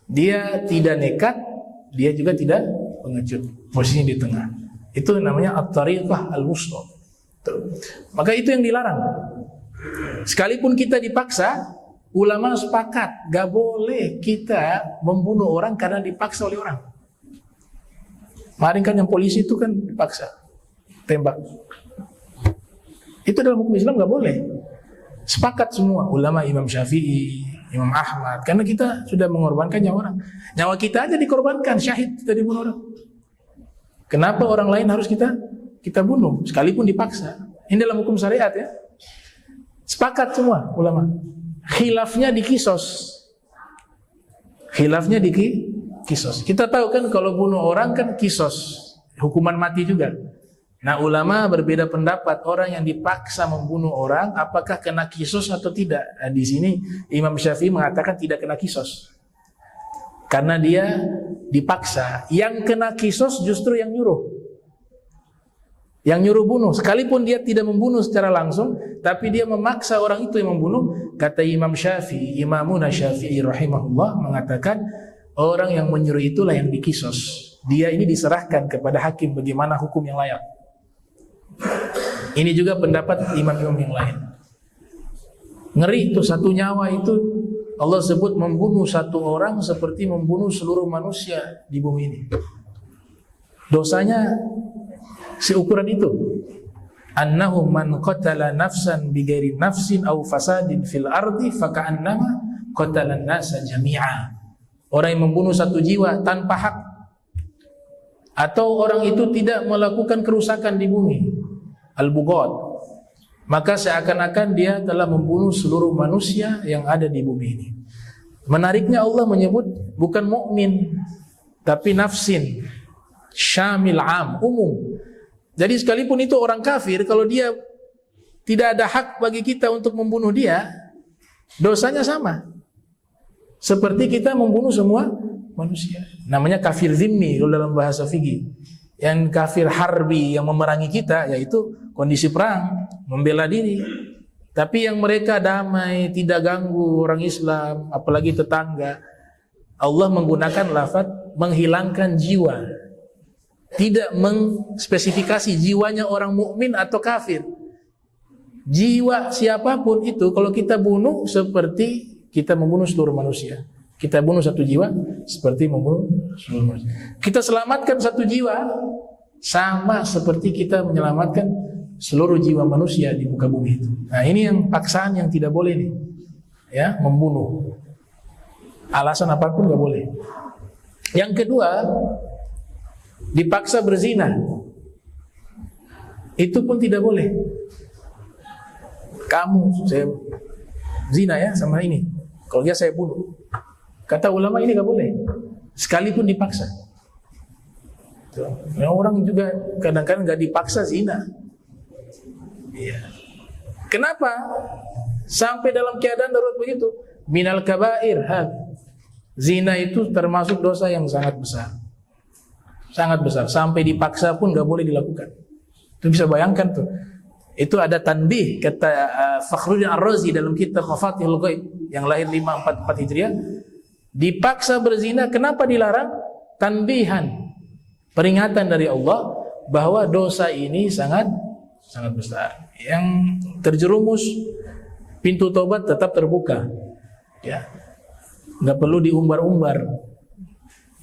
Dia tidak nekat, dia juga tidak pengecut. Posisinya di tengah. Itu namanya at-tariqah al-wusta. Maka itu yang dilarang. Sekalipun kita dipaksa, ulama sepakat, gak boleh kita membunuh orang karena dipaksa oleh orang. Kemarin kan yang polisi itu kan dipaksa, tembak. Itu dalam hukum Islam gak boleh. Sepakat semua ulama, Imam Syafi'i, Imam Ahmad, karena kita sudah mengorbankan nyawa orang. Nyawa kita aja dikorbankan, syahid kita dibunuh orang. Kenapa orang lain harus kita bunuh sekalipun dipaksa? Ini dalam hukum syariat ya. Sepakat semua ulama. Khilafnya di kisos. Khilafnya di kisos. Kita tahu kan kalau bunuh orang kan kisos, hukuman mati juga. Nah, ulama berbeda pendapat, orang yang dipaksa membunuh orang apakah kena kisos atau tidak. Nah, di sini Imam Syafi'i mengatakan tidak kena kisos. Karena dia dipaksa. Yang kena kisos justru yang nyuruh. Yang nyuruh bunuh, sekalipun dia tidak membunuh secara langsung, tapi dia memaksa orang itu yang membunuh. Kata Imam Syafi'i, Imamuna Syafi'i rahimahullah mengatakan, orang yang menyuruh itulah yang dikisos. Dia ini diserahkan kepada hakim bagaimana hukum yang layak. Ini juga pendapat imam-imam yang lain. Ngeri itu, satu nyawa itu Allah sebut membunuh satu orang seperti membunuh seluruh manusia di bumi ini. Dosanya seukuran itu. Annahu man qatala nafsan bighairi nafsin aw fasadin fil ardi faka'annama qatala an-nasa jami'a. Orang yang membunuh satu jiwa tanpa hak, atau orang itu tidak melakukan kerusakan di bumi, al-bughat, maka seakan-akan dia telah membunuh seluruh manusia yang ada di bumi ini. Menariknya Allah menyebut bukan mukmin, tapi nafsin, syamil am, umum. Jadi sekalipun itu orang kafir, kalau dia tidak ada hak bagi kita untuk membunuh dia, dosanya sama seperti kita membunuh semua manusia. Namanya kafir zimmi kalau dalam bahasa fikih. Yang kafir harbi yang memerangi kita, yaitu kondisi perang, membela diri. Tapi yang mereka damai, tidak ganggu orang Islam, apalagi tetangga, Allah menggunakan lafaz menghilangkan jiwa. Tidak mengspesifikasi jiwanya orang mukmin atau kafir. Jiwa siapapun itu kalau kita bunuh seperti kita membunuh seluruh manusia. Kita bunuh satu jiwa seperti membunuh seluruh manusia. Kita selamatkan satu jiwa sama seperti kita menyelamatkan seluruh jiwa manusia di muka bumi itu. Nah, ini yang paksaan yang tidak boleh nih. Ya, membunuh. Alasan apapun nggak boleh. Yang kedua, dipaksa berzina. Itu pun tidak boleh. Kamu, saya zina ya sama ini. Kalau dia saya bunuh. Kata ulama ini gak boleh. Sekalipun dipaksa. Nah, orang juga kadang-kadang gak dipaksa zina. Iya. Kenapa? Sampai dalam keadaan darurat begitu. minal kabair. Zina itu termasuk dosa yang sangat besar. Sangat besar, sampai dipaksa pun gak boleh dilakukan. Itu bisa bayangkan tuh. Itu ada tanbih, kata Fakhruddin Ar-Razi dalam kitab Mafatihul Ghaib yang lahir 544 Hijriah. Dipaksa berzina, kenapa dilarang? Tanbihan, peringatan dari Allah bahwa dosa ini sangat besar. Yang terjerumus, pintu tobat tetap terbuka. Ya, nggak perlu diumbar-umbar.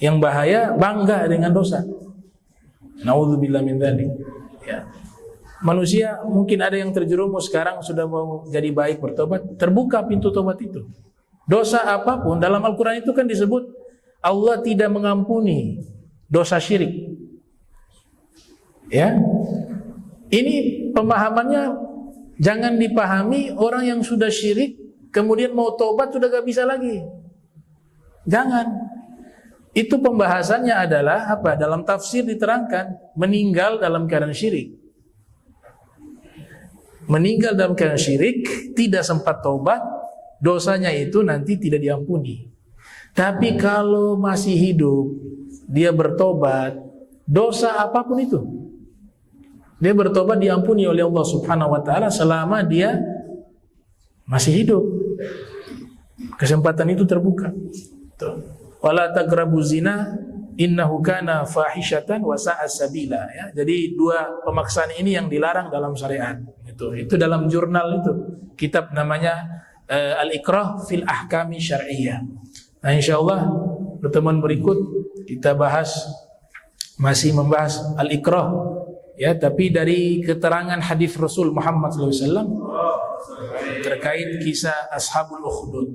Yang bahaya bangga dengan dosa. Nauzubillah min dzalik. Ya. Manusia mungkin ada yang terjerumus sekarang sudah mau jadi baik bertobat, terbuka pintu tobat itu. Dosa apapun dalam Al-Qur'an itu kan disebut Allah tidak mengampuni dosa syirik. Ya. Ini pemahamannya jangan dipahami orang yang sudah syirik kemudian mau tobat sudah gak bisa lagi. Jangan. Itu pembahasannya adalah apa? Dalam tafsir diterangkan meninggal dalam keadaan syirik. Meninggal dalam keadaan syirik, tidak sempat tobat, dosanya itu nanti tidak diampuni. Tapi kalau masih hidup, dia bertobat, dosa apapun itu, dia bertobat diampuni oleh Allah Subhanahu wa taala selama dia masih hidup. Kesempatan itu terbuka. Tuh. Wala taqrabu zina innahu kana fahishatan wa sa'a sabila, ya. Jadi dua pemaksaan ini yang dilarang dalam syariat. Itu dalam jurnal itu. Kitab namanya Al-Ikrah fil Ahkami Syar'iyyah. Nah, insyaallah pertemuan berikut kita masih membahas Al-Ikrah, ya, tapi dari keterangan hadis Rasul Muhammad SAW terkait kisah Ashabul Ukhdud.